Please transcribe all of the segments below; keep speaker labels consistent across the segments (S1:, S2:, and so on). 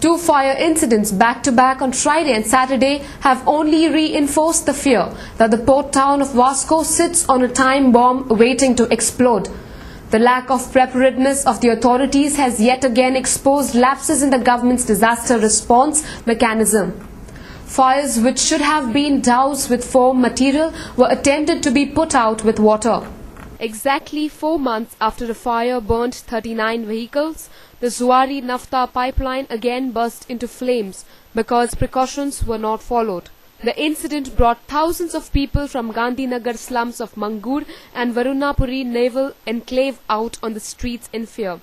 S1: Two fire incidents back-to-back on Friday and Saturday have only reinforced the fear that the port town of Vasco sits on a time bomb waiting to explode. The lack of preparedness of the authorities has yet again exposed lapses in the government's disaster response mechanism. Fires which should have been doused with foam material were attempted to be put out with water. Exactly 4 months after the fire burnt 39 vehicles, the Naphtha pipeline again burst into flames because precautions were not followed. The incident brought thousands of people from Gandhinagar slums of Mangur and Varunapuri naval enclave out on the streets in fear.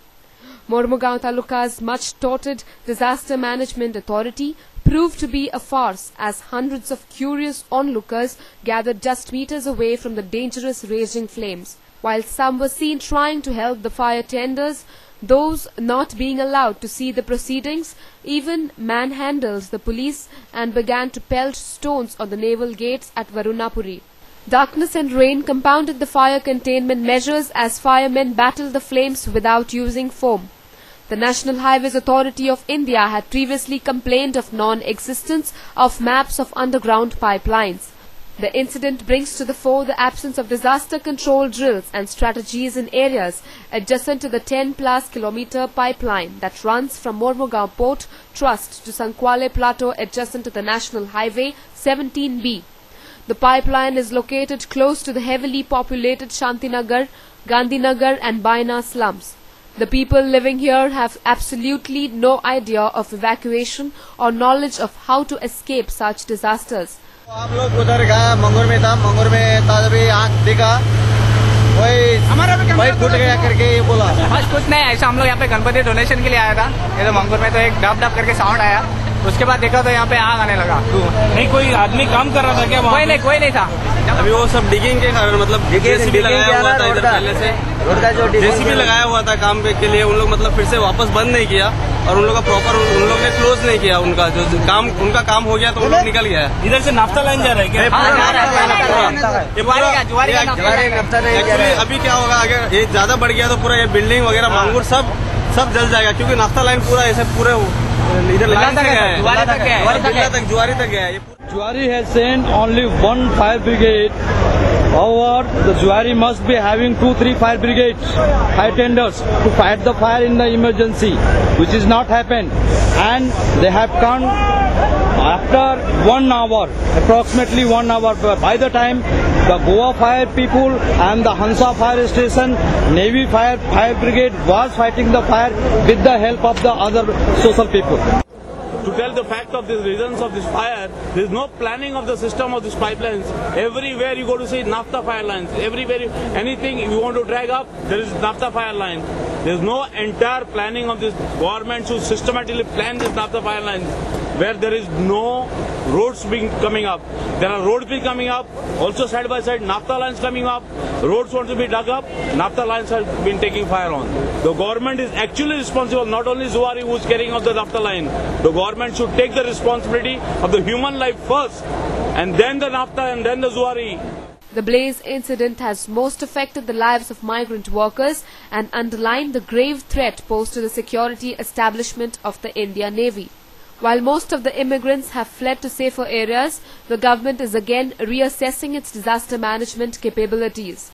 S1: Mormugaon Taluka's much touted disaster management authority proved to be a farce as hundreds of curious onlookers gathered just meters away from the dangerous raging flames. While some were seen trying to help the fire tenders, those not being allowed to see the proceedings even manhandled the police and began to pelt stones on the naval gates at Varunapuri. Darkness and rain compounded the fire containment measures as firemen battled the flames without using foam. The National Highways Authority of India had previously complained of non-existence of maps of underground pipelines. The incident brings to the fore the absence of disaster control drills and strategies in areas adjacent to the 10-plus kilometer pipeline that runs from Mormugaon Port Trust to Sankwale Plateau adjacent to the National Highway 17B. The pipeline is located close to the heavily populated Shantinagar, Gandhinagar and Baina slums. The people living here have absolutely no idea of evacuation or knowledge of how to escape such disasters.
S2: हम लोग उधर गया, मंगूर में था, मंगूर में था जब आँख दिखा, वही फूट गया करके ये बोला।
S3: बस कुछ नहीं, ऐसा हम लोग यहाँ पे गणपति डोनेशन के लिए आया था। ये तो मंगूर में तो एक डब डब करके साउंड आया, उसके बाद देखा तो यहाँ पे आग आने लगा।
S4: नहीं कोई आदमी काम कर रहा था क्या?
S3: कोई नहीं था।
S4: अभी वो सब डिगिंग के कारण मतलब जेसीबी लगाया हुआ था इधर पहले से,
S2: रोड का जो
S4: जेसीबी लगाया हुआ था काम के लिए, उन लोग मतलब फिर से वापस बंद नहीं किया और उन लोग का प्रॉपर उन लोग ने क्लोज नहीं किया उनका जो काम, उनका काम हो गया तो उन लोग निकल गया। इधर से नाफ्ता लाइन जा रहा है क्या? एक्चुअली अभी क्या होगा, अगर ये ज्यादा बढ़ गया तो पूरा ये बिल्डिंग वगैरह मांगूर सब जल जाएगा, क्योंकि नाफ्ता लाइन पूरा ऐसे पूरे इधर लाइन तक गया है, जुआरी तक गया है।
S5: Juari has sent only one fire brigade. However, the Juari must be having 2-3 fire brigades, fire tenders to fight the fire in the emergency, which is not happened. And they have come after 1 hour, approximately 1 hour. By the time the Goa fire people and the Hansa fire station, Navy fire brigade was fighting the fire with the help of the other social people.
S4: To tell the fact of the reasons of this fire, there is no planning of the system of these pipelines. Everywhere you go to see Naphtha fire lines. Everywhere, anything you want to drag up, there is Naphtha fire line. There is no entire planning of this government to systematically plan this Naphtha fire lines, where there is no roads being coming up. There are roads being coming up, also side by side Naphtha lines coming up. Roads want to be dug up, Naphtha lines have been taking fire on. The government is actually responsible, not only Zuari who is carrying out the Naphtha line. The government should take the responsibility of the human life first, and then the Naphtha and then the Zuari.
S1: The blaze incident has most affected the lives of migrant workers and underlined the grave threat posed to the security establishment of the Indian Navy. While most of the immigrants have fled to safer areas, the government is again reassessing its disaster management capabilities.